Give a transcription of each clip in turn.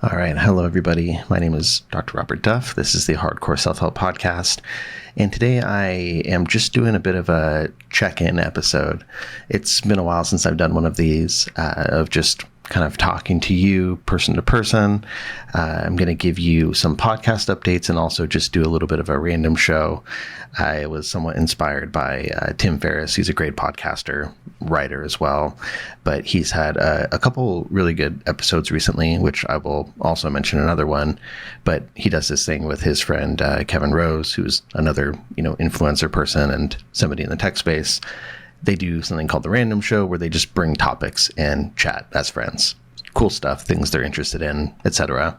All right. Hello, everybody. My name is Dr. Robert Duff. This is the Hardcore Self-Help Podcast. And today I am just doing a bit of a check-in episode. It's been a while since I've done one of these, of just kind of talking to you person to person. I'm going to give you some podcast updates and also just do a little bit of a random show. I was somewhat inspired by Tim Ferriss. He's a great podcaster, writer as well, but he's had a couple really good episodes recently, which I will also mention another one. But he does this thing with his friend Kevin Rose, who's another influencer person and somebody in the tech space. They do something called the Random Show, where they just bring topics and chat as friends. Cool stuff, things they're interested in, etc.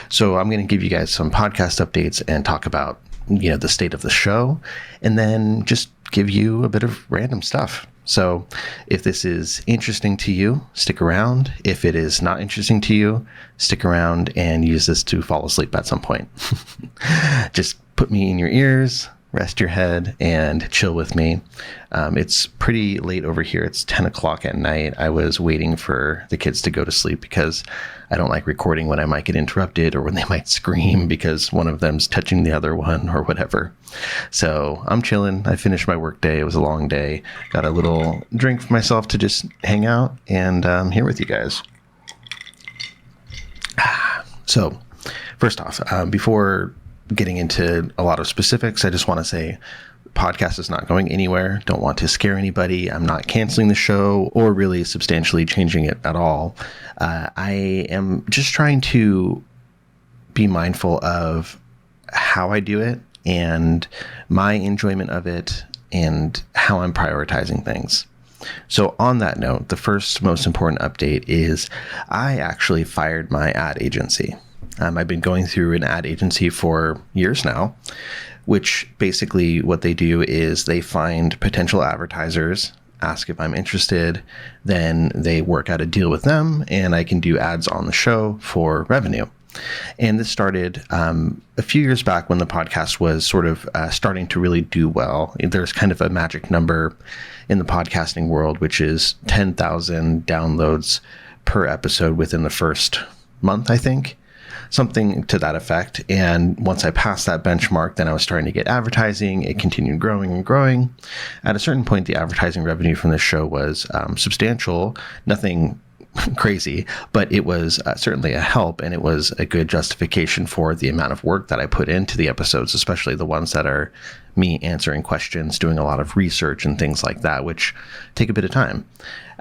So I'm going to give you guys some podcast updates and talk about the state of the show, and then just give you a bit of random stuff. So if this is interesting to you, stick around. If it is not interesting to you, stick around and use this to fall asleep at some point. Just put me in your ears, rest your head, and chill with me. It's pretty late over here. It's 10 o'clock at night. I was waiting for the kids to go to sleep because I don't like recording when I might get interrupted or when they might scream because one of them's touching the other one or whatever. So I'm chilling. I finished my work day. It was a long day. Got a little drink for myself to just hang out, and I'm here with you guys. So first off, before getting into a lot of specifics, I just want to say the podcast is not going anywhere. Don't want to scare anybody. I'm not canceling the show or really substantially changing it at all. I am just trying to be mindful of how I do it and my enjoyment of it and how I'm prioritizing things. So on that note, the first most important update is I actually fired my ad agency. I've been going through an ad agency for years now, which basically what they do is they find potential advertisers, ask if I'm interested, then they work out a deal with them, and I can do ads on the show for revenue. And this started a few years back when the podcast was sort of starting to really do well. There's kind of a magic number in the podcasting world, which is 10,000 downloads per episode within the first month, I think. Something to that effect. And once I passed that benchmark, then I was starting to get advertising. It continued growing and growing. At a certain point, the advertising revenue from the show was substantial, nothing crazy, but it was certainly a help, and it was a good justification for the amount of work that I put into the episodes, especially the ones that are me answering questions, doing a lot of research and things like that, which take a bit of time,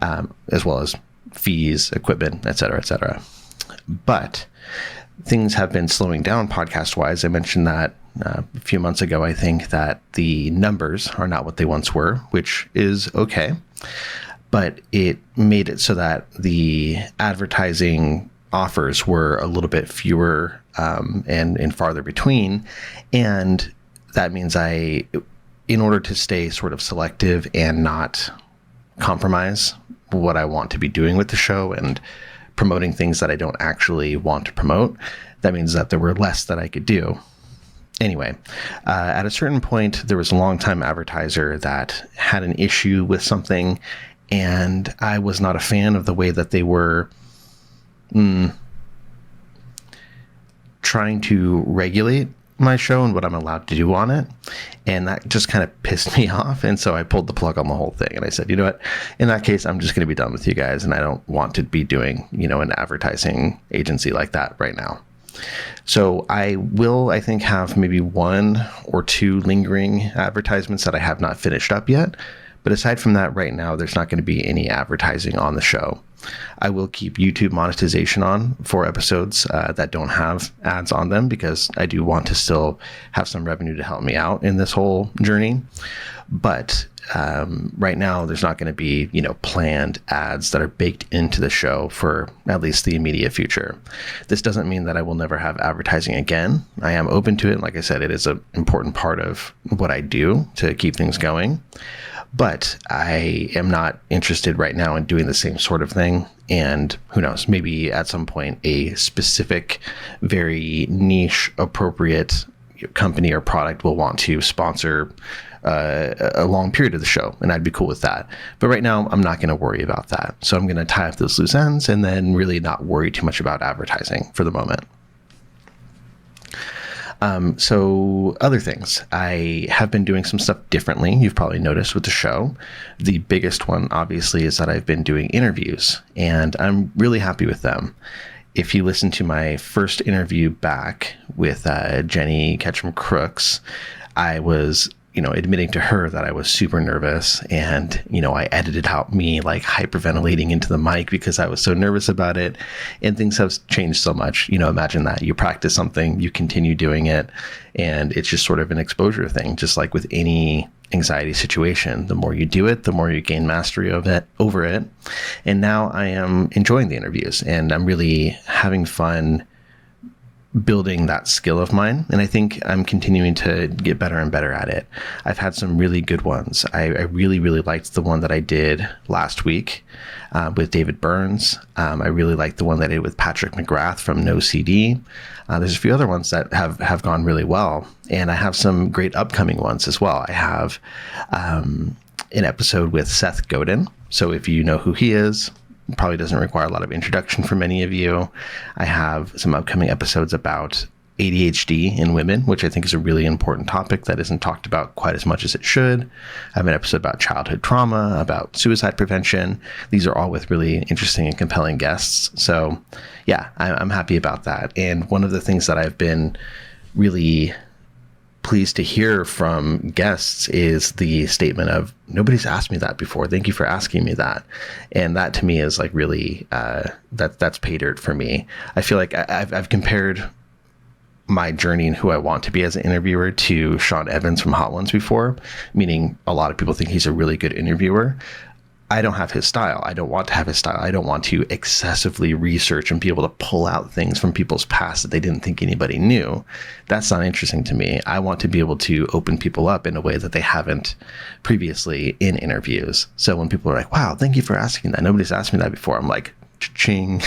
as well as fees, equipment, et cetera, et cetera. But things have been slowing down podcast-wise. I mentioned that a few months ago. I think that the numbers are not what they once were, which is okay. But it made it so that the advertising offers were a little bit fewer and farther between. And that means in order to stay sort of selective and not compromise what I want to be doing with the show and promoting things that I don't actually want to promote, that means that there were less that I could do. Anyway, at a certain point, there was a longtime advertiser that had an issue with something, and I was not a fan of the way that they were trying to regulate my show and what I'm allowed to do on it. And that just kind of pissed me off. And so I pulled the plug on the whole thing. And I said, you know what, in that case, I'm just going to be done with you guys. And I don't want to be doing, an advertising agency like that right now. So I will, I think, have maybe 1 or 2 lingering advertisements that I have not finished up yet. But aside from that, right now, there's not going to be any advertising on the show. I will keep YouTube monetization on for episodes that don't have ads on them, because I do want to still have some revenue to help me out in this whole journey. But right now, there's not going to be, planned ads that are baked into the show for at least the immediate future. This doesn't mean that I will never have advertising again. I am open to it. Like I said, it is an important part of what I do to keep things going. But I am not interested right now in doing the same sort of thing. And who knows, maybe at some point a specific, very niche, appropriate company or product will want to sponsor a long period of the show, and I'd be cool with that. But right now, I'm not going to worry about that. So I'm going to tie up those loose ends and then really not worry too much about advertising for the moment. So other things, I have been doing some stuff differently. You've probably noticed with the show. The biggest one, obviously, is that I've been doing interviews, and I'm really happy with them. If you listen to my first interview back with Jenny Ketchum-Crooks, I was, admitting to her that I was super nervous, and, I edited out me like hyperventilating into the mic because I was so nervous about it, and things have changed so much. Imagine that you practice something, you continue doing it, and it's just sort of an exposure thing, just like with any anxiety situation. The more you do it, the more you gain mastery over it. And now I am enjoying the interviews, and I'm really having fun building that skill of mine. And I think I'm continuing to get better and better at it. I've had some really good ones. I really, really liked the one that I did last week with David Burns. I really liked the one that I did with Patrick McGrath from No CD. There's a few other ones that have gone really well. And I have some great upcoming ones as well. I have an episode with Seth Godin. So if you know who he is, probably doesn't require a lot of introduction for many of you. I have some upcoming episodes about ADHD in women, which I think is a really important topic that isn't talked about quite as much as it should. I have an episode about childhood trauma, about suicide prevention. These are all with really interesting and compelling guests. So yeah, I'm happy about that. And one of the things that I've been really pleased to hear from guests is the statement of, nobody's asked me that before. Thank you for asking me that. And that to me is like really, that's pay dirt for me. I feel like I've compared my journey and who I want to be as an interviewer to Sean Evans from Hot Ones before, meaning a lot of people think he's a really good interviewer. I don't have his style. I don't want to have his style. I don't want to excessively research and be able to pull out things from people's past that they didn't think anybody knew. That's not interesting to me. I want to be able to open people up in a way that they haven't previously in interviews. So when people are like, wow, thank you for asking that. Nobody's asked me that before. I'm like, ching.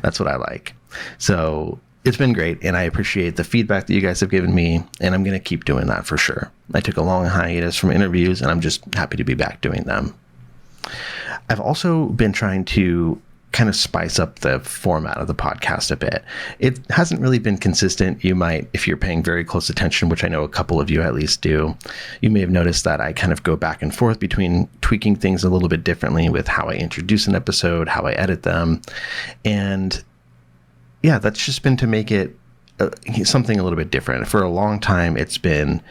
That's what I like. So it's been great, and I appreciate the feedback that you guys have given me, and I'm going to keep doing that for sure. I took a long hiatus from interviews, and I'm just happy to be back doing them. I've also been trying to kind of spice up the format of the podcast a bit. It hasn't really been consistent. You might, if you're paying very close attention, which I know a couple of you at least do, you may have noticed that I kind of go back and forth between tweaking things a little bit differently with how I introduce an episode, how I edit them. And yeah, that's just been to make it something a little bit different. For a long time, it's been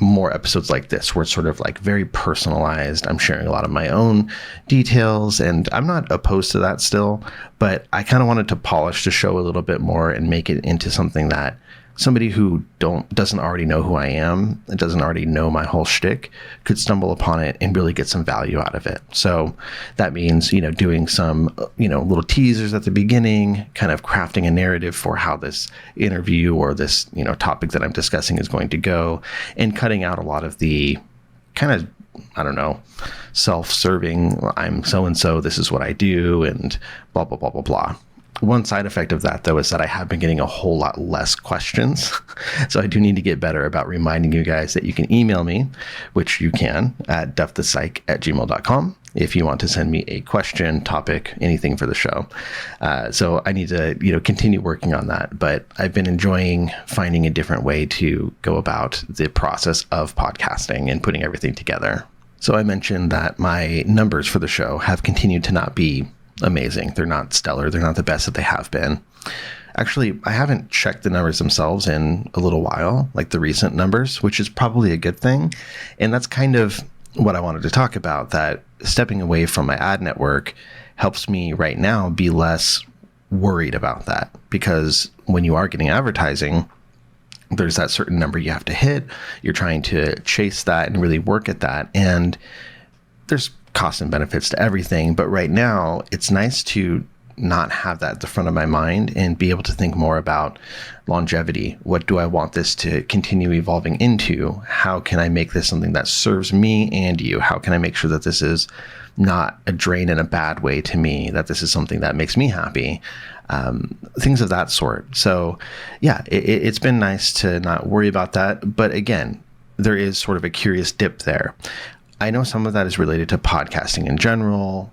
more episodes like this where it's sort of like very personalized. I'm sharing a lot of my own details, and I'm not opposed to that still, but I kind of wanted to polish the show a little bit more and make it into something that somebody who doesn't already know who I am, and doesn't already know my whole shtick, could stumble upon it and really get some value out of it. So that means, doing some, little teasers at the beginning, kind of crafting a narrative for how this interview or this, topic that I'm discussing is going to go, and cutting out a lot of the kind of, self-serving, I'm so-and-so, this is what I do, and blah, blah, blah, blah, blah. One side effect of that, though, is that I have been getting a whole lot less questions. So I do need to get better about reminding you guys that you can email me, which you can at duffthepsych@gmail.com if you want to send me a question, topic, anything for the show. So I need to, continue working on that. But I've been enjoying finding a different way to go about the process of podcasting and putting everything together. So I mentioned that my numbers for the show have continued to not be amazing. They're not stellar. They're not the best that they have been. Actually, I haven't checked the numbers themselves in a little while, like the recent numbers, which is probably a good thing. And that's kind of what I wanted to talk about, that stepping away from my ad network helps me right now be less worried about that. Because when you are getting advertising, there's that certain number you have to hit. You're trying to chase that and really work at that. And there's costs and benefits to everything. But right now, it's nice to not have that at the front of my mind and be able to think more about longevity. What do I want this to continue evolving into? How can I make this something that serves me and you? How can I make sure that this is not a drain in a bad way to me, that this is something that makes me happy? Things of that sort. So yeah, it's been nice to not worry about that. But again, there is sort of a curious dip there. I know some of that is related to podcasting in general,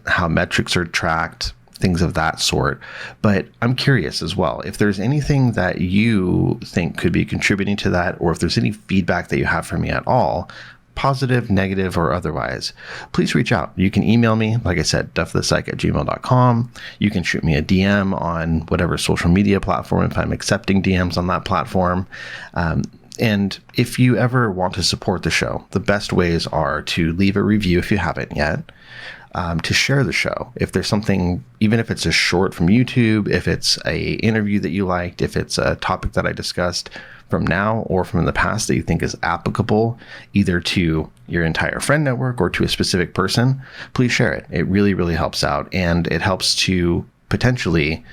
how metrics are tracked, things of that sort. But I'm curious as well, if there's anything that you think could be contributing to that, or if there's any feedback that you have for me at all, positive, negative, or otherwise, please reach out. You can email me, like I said, duffthepsych@gmail.com. You can shoot me a DM on whatever social media platform if I'm accepting DMs on that platform. And if you ever want to support the show, the best ways are to leave a review if you haven't yet, to share the show. If there's something, even if it's a short from YouTube, if it's a interview that you liked, if it's a topic that I discussed from now or from the past that you think is applicable either to your entire friend network or to a specific person, please share it. It really, really helps out, and it helps to potentially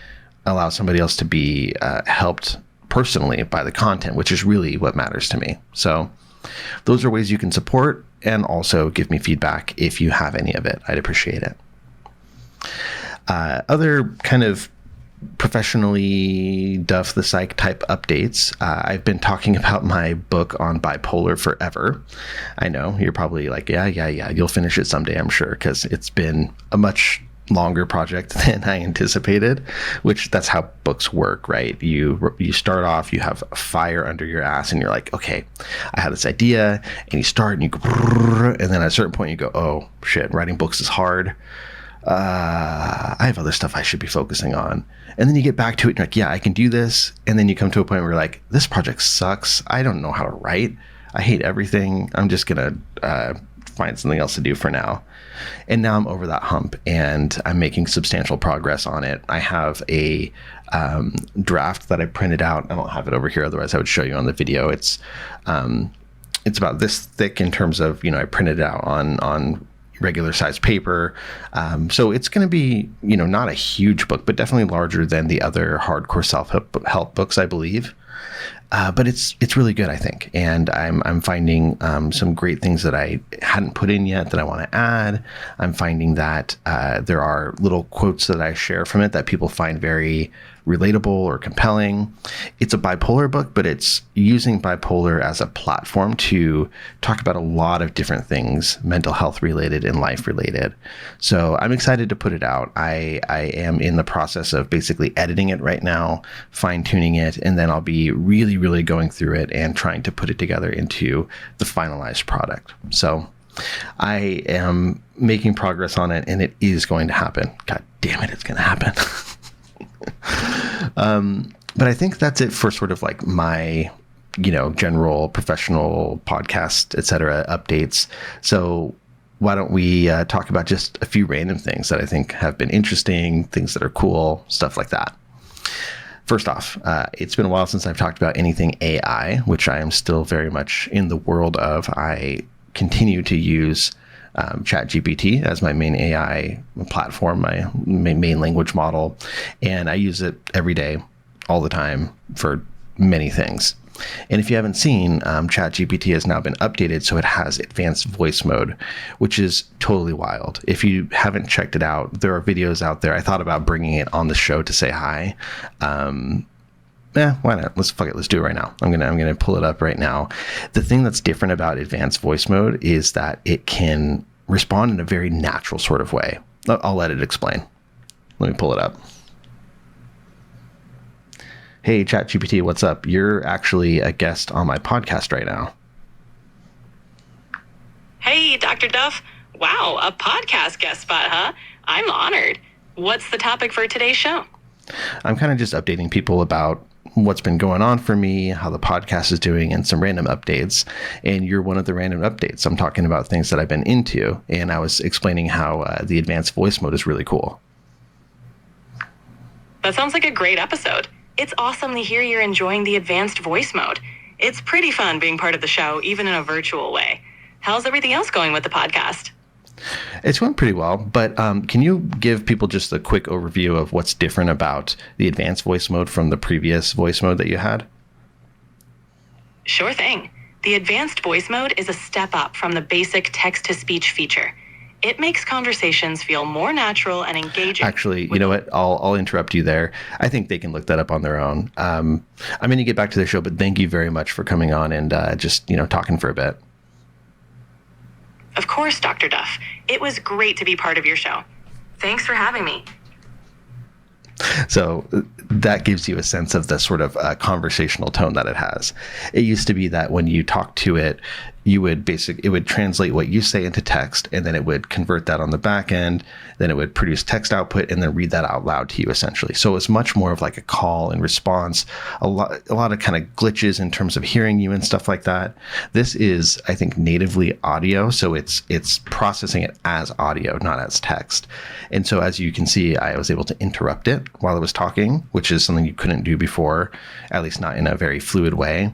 allow somebody else to be helped personally by the content, which is really what matters to me. So those are ways you can support, and also give me feedback if you have any of it. I'd appreciate it. Other kind of professionally Duff the Psych type updates. I've been talking about my book on bipolar forever. I know you're probably like, yeah, you'll finish it someday, I'm sure, because it's been a much longer project than I anticipated, which that's how books work, right? You start off, you have a fire under your ass, and you're like, okay, I have this idea, and you start and you go, and then at a certain point you go, oh shit, writing books is hard. I have other stuff I should be focusing on. And then you get back to it and you're like, yeah, I can do this. And then you come to a point where you're like, this project sucks. I don't know how to write. I hate everything. I'm just going to find something else to do for now. And now I'm over that hump and I'm making substantial progress on it. I have a draft that I printed out. I don't have it over here. Otherwise I would show you on the video. It's about this thick in terms of, I printed it out on regular size paper. So it's going to be, not a huge book, but definitely larger than the other hardcore self-help books, I believe. But it's really good, I think. And I'm finding some great things that I hadn't put in yet that I want to add. I'm finding that there are little quotes that I share from it that people find very relatable or compelling. It's a bipolar book, but it's using bipolar as a platform to talk about a lot of different things, mental health related and life related. So I'm excited to put it out. I am in the process of basically editing it right now, fine tuning it, and then I'll be really, really going through it and trying to put it together into the finalized product. So I am making progress on it, and it is going to happen. God damn it, it's going to happen. But I think that's it for sort of like my, general professional podcast, etc. updates. So why don't we talk about just a few random things that I think have been interesting, things that are cool, stuff like that. First off, it's been a while since I've talked about anything AI, which I am still very much in the world of. I continue to use ChatGPT as my main AI platform, my main language model, and I use it every day, all the time, for many things. And if you haven't seen, ChatGPT has now been updated, so it has advanced voice mode, which is totally wild. If you haven't checked it out, there are videos out there. I thought about bringing it on the show to say hi. Why not? Let's do it right now. I'm gonna pull it up right now. The thing that's different about advanced voice mode is that it can respond in a very natural sort of way. I'll let it explain. Let me pull it up. Hey, ChatGPT, what's up? You're actually a guest on my podcast right now. Hey, Dr. Duff. Wow, a podcast guest spot, huh? I'm honored. What's the topic for today's show? I'm kind of just updating people about what's been going on for me, how the podcast is doing, and some random updates. And you're one of the random updates. I'm talking about things that I've been into, and I was explaining how the advanced voice mode is really cool. That sounds like a great episode. It's awesome to hear you're enjoying the advanced voice mode. It's pretty fun being part of the show, even in a virtual way. How's everything else going with the podcast? It's going pretty well, but can you give people just a quick overview of what's different about the advanced voice mode from the previous voice mode that you had? Sure thing. The advanced voice mode is a step up from the basic text-to-speech feature. It makes conversations feel more natural and engaging. Actually, you know what? I'll interrupt you there. I think they can look that up on their own. I'm going to get back to the show, but thank you very much for coming on and just talking for a bit. Of course, Dr. Duff. It was great to be part of your show. Thanks for having me. So that gives you a sense of the sort of conversational tone that it has. It used to be that when you talk to it, it would translate what you say into text, and then it would convert that on the back end. Then it would produce text output and then read that out loud to you, essentially. So it's much more of like a call and response, a lot of kind of glitches in terms of hearing you and stuff like that. This is, I think, natively audio. So it's processing it as audio, not as text. And so as you can see, I was able to interrupt it while I was talking, which is something you couldn't do before, at least not in a very fluid way.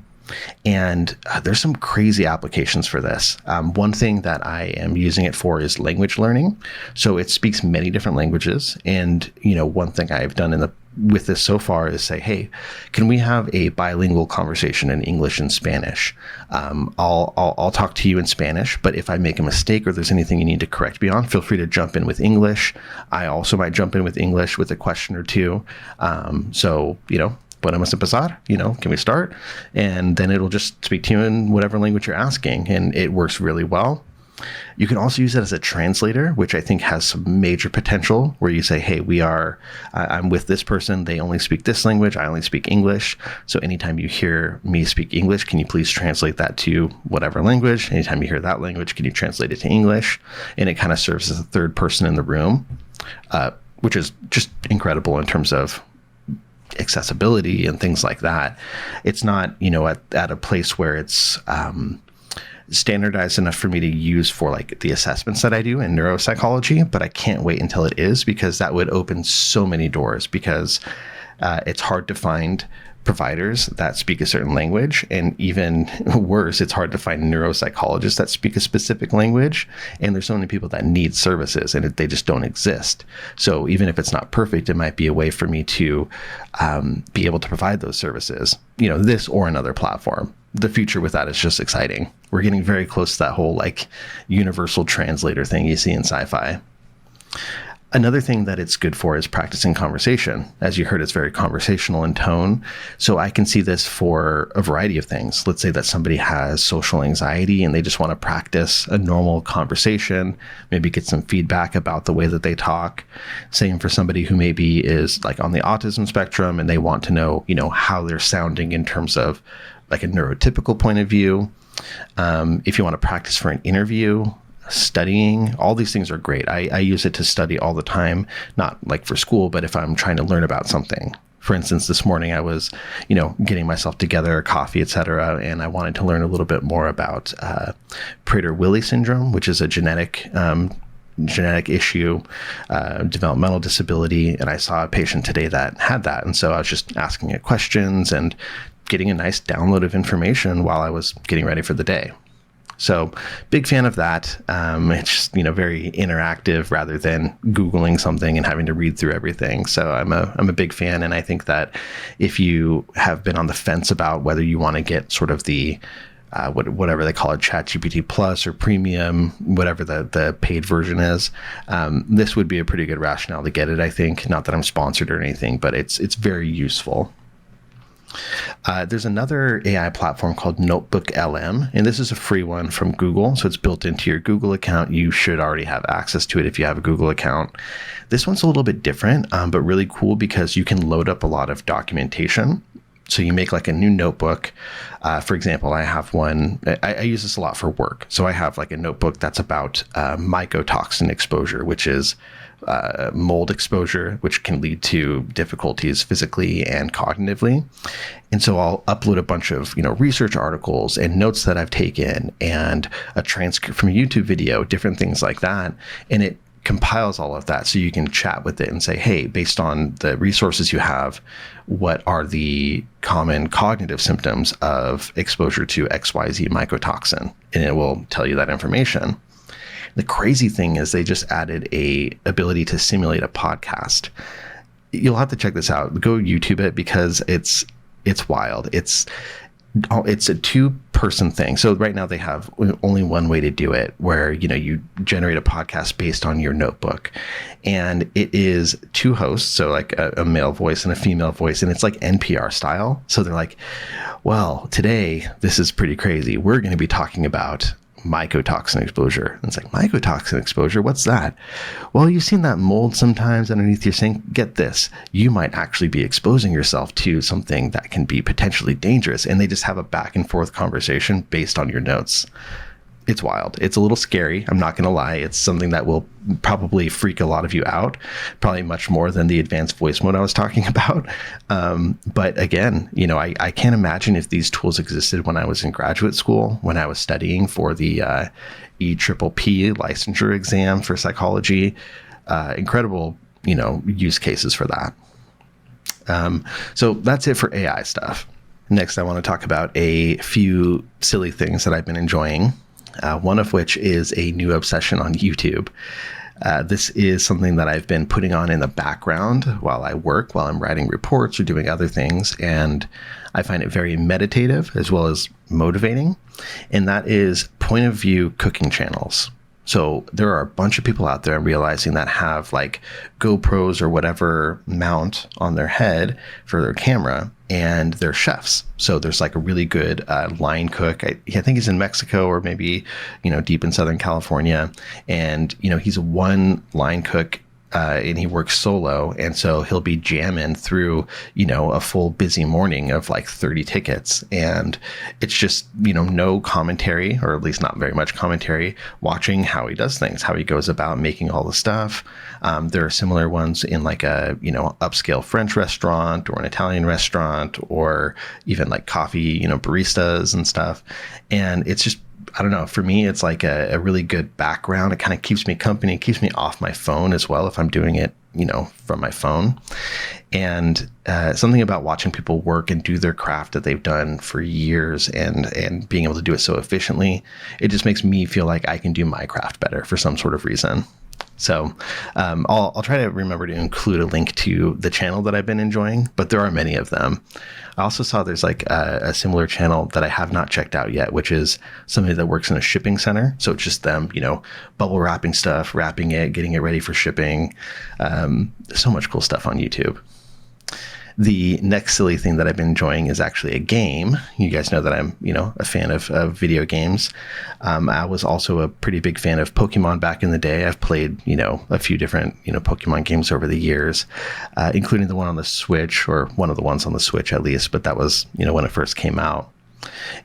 And there's some crazy applications for this. One thing that I am using it for is language learning. So it speaks many different languages. And, one thing I've done with this so far is say, hey, can we have a bilingual conversation in English and Spanish? I'll talk to you in Spanish, but if I make a mistake or there's anything you need to correct me on, feel free to jump in with English. I also might jump in with English with a question or two. Podemos empezar, can we start? And then it'll just speak to you in whatever language you're asking, and it works really well. You can also use it as a translator, which I think has some major potential, where you say, hey, I'm with this person. They only speak this language. I only speak English. So anytime you hear me speak English, can you please translate that to whatever language? Anytime you hear that language, can you translate it to English? And it kind of serves as a third person in the room, which is just incredible in terms of accessibility and things like that. It's not, at a place where it's standardized enough for me to use for like the assessments that I do in neuropsychology, but I can't wait until it is, because that would open so many doors, because it's hard to find providers that speak a certain language, and even worse, it's hard to find neuropsychologists that speak a specific language, and there's so many people that need services and they just don't exist. So even if it's not perfect, it might be a way for me to be able to provide those services, this or another platform. The future with that is just exciting. We're getting very close to that whole like universal translator thing you see in sci-fi. Another thing that it's good for is practicing conversation. As you heard, it's very conversational in tone. So I can see this for a variety of things. Let's say that somebody has social anxiety and they just want to practice a normal conversation, maybe get some feedback about the way that they talk. Same for somebody who maybe is like on the autism spectrum and they want to know, how they're sounding in terms of like a neurotypical point of view. If you want to practice for an interview, studying, all these things are great. I use it to study all the time, not like for school, but if I'm trying to learn about something. For instance, this morning I was, getting myself together, coffee, etc., and I wanted to learn a little bit more about Prader-Willi syndrome, which is a genetic issue, developmental disability, and I saw a patient today that had that, and so I was just asking it questions and getting a nice download of information while I was getting ready for the day. So big fan of that. It's just, very interactive rather than Googling something and having to read through everything. So I'm a big fan. And I think that if you have been on the fence about whether you want to get sort of the, whatever they call it, ChatGPT Plus or Premium, whatever the paid version is, this would be a pretty good rationale to get it, I think. Not that I'm sponsored or anything, but it's very useful. There's another AI platform called Notebook LM, and this is a free one from Google. So it's built into your Google account. You should already have access to it if you have a Google account. This one's a little bit different, but really cool because you can load up a lot of documentation. So you make like a new notebook. For example, I have one, I use this a lot for work. So I have like a notebook that's about mycotoxin exposure, which is mold exposure, which can lead to difficulties physically and cognitively. And so I'll upload a bunch of, research articles and notes that I've taken and a transcript from a YouTube video, different things like that. And it compiles all of that so you can chat with it and say, hey, based on the resources you have, what are the common cognitive symptoms of exposure to XYZ mycotoxin? And it will tell you that information. The crazy thing is they just added a ability to simulate a podcast. You'll have to check this out. Go YouTube it because it's wild. It's it's a 2-person thing. So right now they have only one way to do it, where, you generate a podcast based on your notebook, and it is 2 hosts. So like a male voice and a female voice, and it's like NPR style. So they're like, well, today, this is pretty crazy. We're going to be talking about mycotoxin exposure. And it's like, mycotoxin exposure? What's that? Well, you've seen that mold sometimes underneath your sink. Get this, you might actually be exposing yourself to something that can be potentially dangerous. And they just have a back and forth conversation based on your notes. It's wild. It's a little scary. I'm not going to lie. It's something that will probably freak a lot of you out, probably much more than the advanced voice mode I was talking about. But again, I can't imagine if these tools existed when I was in graduate school, when I was studying for the EPPP licensure exam for psychology. Incredible, use cases for that. So that's it for AI stuff. Next, I want to talk about a few silly things that I've been enjoying. One of which is a new obsession on YouTube. This is something that I've been putting on in the background while I work, while I'm writing reports or doing other things. And I find it very meditative as well as motivating. And that is point of view cooking channels. So there are a bunch of people out there, I'm realizing, that have like GoPros or whatever mount on their head for their camera, and they're chefs. So there's like a really good line cook. I think he's in Mexico, or maybe, deep in Southern California. And, he's one line cook, and he works solo. And so he'll be jamming through, a full busy morning of like 30 tickets. And it's just, no commentary, or at least not very much commentary, watching how he does things, how he goes about making all the stuff. There are similar ones in like a, upscale French restaurant or an Italian restaurant, or even like coffee, baristas and stuff. And it's just, I don't know, for me, it's like a really good background. It kind of keeps me company, it keeps me off my phone as well if I'm doing it, from my phone. And something about watching people work and do their craft that they've done for years, and being able to do it so efficiently, it just makes me feel like I can do my craft better for some sort of reason. So I'll try to remember to include a link to the channel that I've been enjoying, but there are many of them. I also saw there's like a similar channel that I have not checked out yet, which is somebody that works in a shipping center. So it's just them, bubble wrapping stuff, wrapping it, getting it ready for shipping. So much cool stuff on YouTube. The next silly thing that I've been enjoying is actually a game. You guys know that I'm, a fan of video games. I was also a pretty big fan of Pokemon back in the day. I've played, a few different, Pokemon games over the years, including the one on the Switch, or one of the ones on the Switch at least. But that was, when it first came out.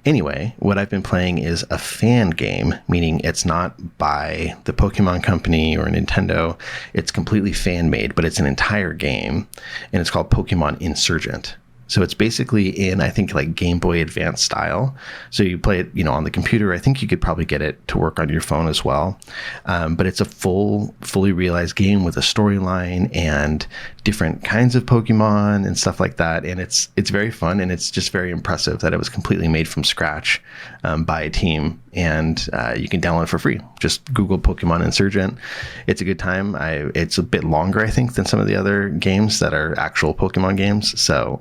Anyway, what I've been playing is a fan game, meaning it's not by the Pokemon Company or Nintendo. It's completely fan made, but it's an entire game, and it's called Pokemon Insurgent. So it's basically in, I think, like Game Boy Advance style. So you play it, on the computer. I think you could probably get it to work on your phone as well. But it's a fully realized game with a storyline and different kinds of Pokemon and stuff like that. And it's very fun, and it's just very impressive that it was completely made from scratch by a team. And you can download it for free. Just Google Pokemon Insurgent. It's a good time. It's a bit longer, I think, than some of the other games that are actual Pokemon games. So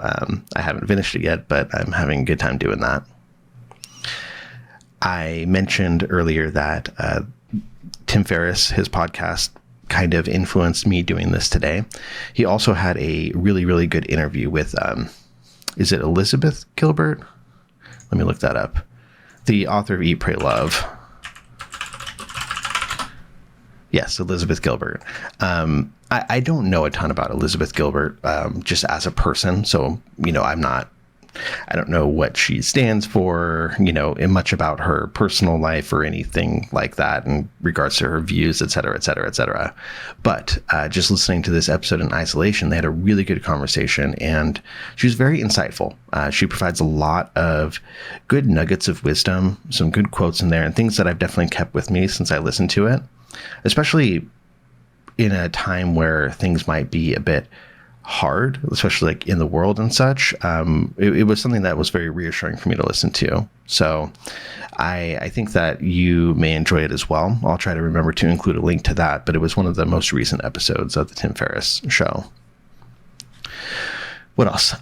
I haven't finished it yet, but I'm having a good time doing that. I mentioned earlier that Tim Ferriss, his podcast, kind of influenced me doing this today. He also had a really, really good interview with, is it Elizabeth Gilbert? Let me look that up. The author of Eat, Pray, Love. Yes, Elizabeth Gilbert. I don't know a ton about Elizabeth Gilbert just as a person. So, I don't know what she stands for, and much about her personal life or anything like that in regards to her views, et cetera, et cetera, et cetera. But just listening to this episode in isolation, they had a really good conversation, and she was very insightful. She provides a lot of good nuggets of wisdom, some good quotes in there, and things that I've definitely kept with me since I listened to it, especially in a time where things might be a bit hard, especially like in the world and such. It was something that was very reassuring for me to listen to. So I think that you may enjoy it as well. I'll try to remember to include a link to that, but it was one of the most recent episodes of the Tim Ferriss show. What else?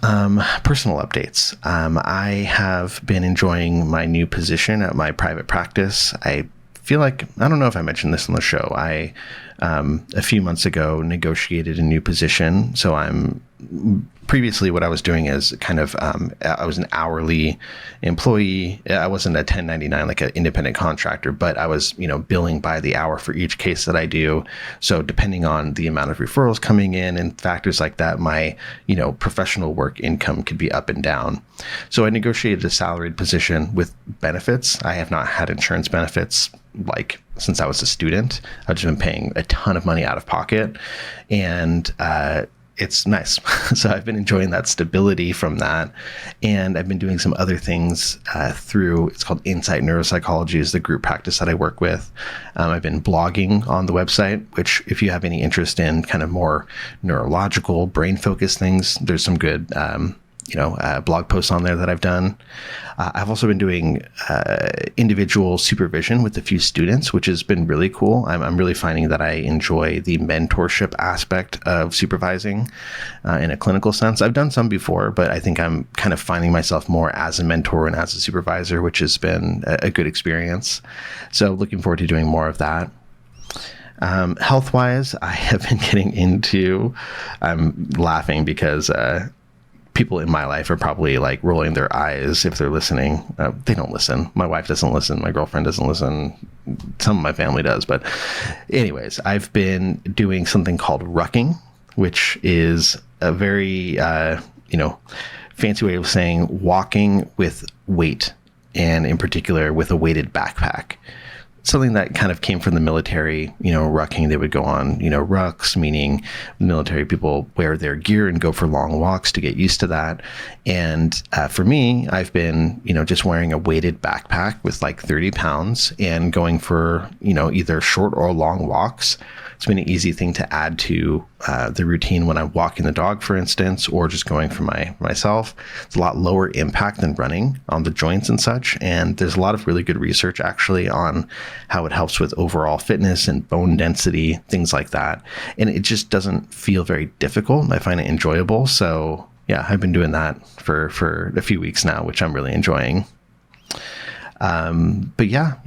Personal updates. I have been enjoying my new position at my private practice. I feel like, I don't know if I mentioned this on the show. I, a few months ago, negotiated a new position. So previously what I was doing is kind of, I was an hourly employee. I wasn't a 1099, like an independent contractor, but I was, billing by the hour for each case that I do. So depending on the amount of referrals coming in and factors like that, my, professional work income could be up and down. So I negotiated a salaried position with benefits. I have not had insurance benefits since I was a student. I've just been paying a ton of money out of pocket, and it's nice. So I've been enjoying that stability from that. And I've been doing some other things through, it's called Insight Neuropsychology, is the group practice that I work with. I've been blogging on the website, which if you have any interest in kind of more neurological, brain-focused things, there's some good blog posts on there that I've done. I've also been doing individual supervision with a few students, which has been really cool. I'm really finding that I enjoy the mentorship aspect of supervising in a clinical sense. I've done some before, but I think I'm kind of finding myself more as a mentor and as a supervisor, which has been a good experience. So looking forward to doing more of that. Health-wise, I have been getting into, I'm laughing because people in my life are probably rolling their eyes if they're listening. They don't listen. My wife doesn't listen. My girlfriend doesn't listen. Some of my family does. But anyways, I've been doing something called Rucking, which is a very, fancy way of saying walking with weight, and in particular with a weighted backpack. Something that kind of came from the military, rucking. They would go on, rucks, meaning military people wear their gear and go for long walks to get used to that. And for me, I've been, just wearing a weighted backpack with 30 pounds and going for, either short or long walks. It's been an easy thing to add to the routine when I'm walking the dog, for instance, or just going for myself. It's a lot lower impact than running on the joints and such. And there's a lot of really good research actually on how it helps with overall fitness and bone density, things like that. And it just doesn't feel very difficult. I find it enjoyable. So yeah, I've been doing that for a few weeks now, which I'm really enjoying. But yeah,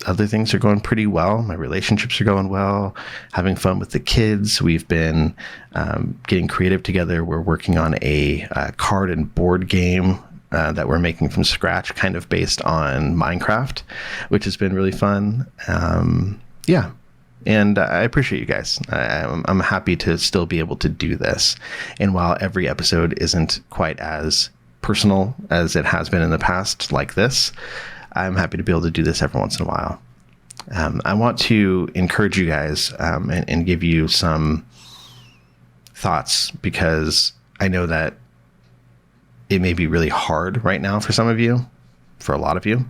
other things are going pretty well. My relationships are going well, having fun with the kids. We've been getting creative together. We're working on a card and board game that we're making from scratch, kind of based on Minecraft, which has been really fun. Yeah. And I appreciate you guys. I'm happy to still be able to do this. And while every episode isn't quite as personal as it has been in the past, like this, I'm happy to be able to do this every once in a while. I want to encourage you guys and give you some thoughts, because I know that it may be really hard right now for some of you, for a lot of you.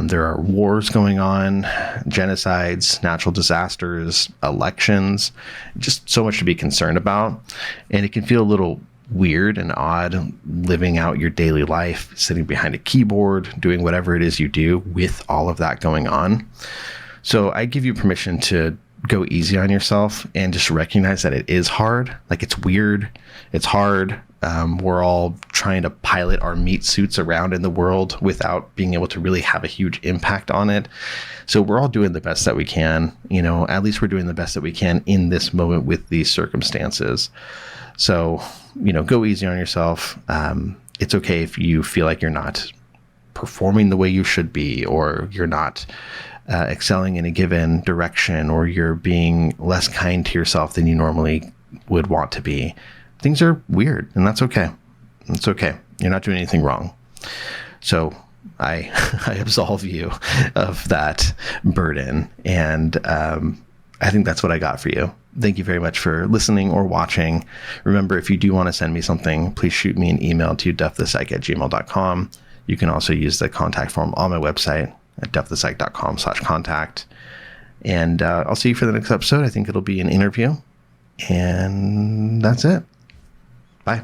There are wars going on, genocides, natural disasters, elections, just so much to be concerned about. And it can feel a little weird and odd living out your daily life, sitting behind a keyboard, doing whatever it is you do with all of that going on. So I give you permission to go easy on yourself and just recognize that it is hard. It's weird. It's hard. We're all trying to pilot our meat suits around in the world without being able to really have a huge impact on it. So we're all doing the best that we can. At least we're doing the best that we can in this moment with these circumstances. So, go easy on yourself. It's okay if you feel like you're not performing the way you should be, or you're not excelling in a given direction, or you're being less kind to yourself than you normally would want to be. Things are weird, and that's okay. It's okay. You're not doing anything wrong. So I absolve you of that burden. And I think that's what I got for you. Thank you very much for listening or watching. Remember, if you do want to send me something, please shoot me an email to duffthepsych@gmail.com. You can also use the contact form on my website at duffthepsych.com/contact. And I'll see you for the next episode. I think it'll be an interview. And that's it. Bye.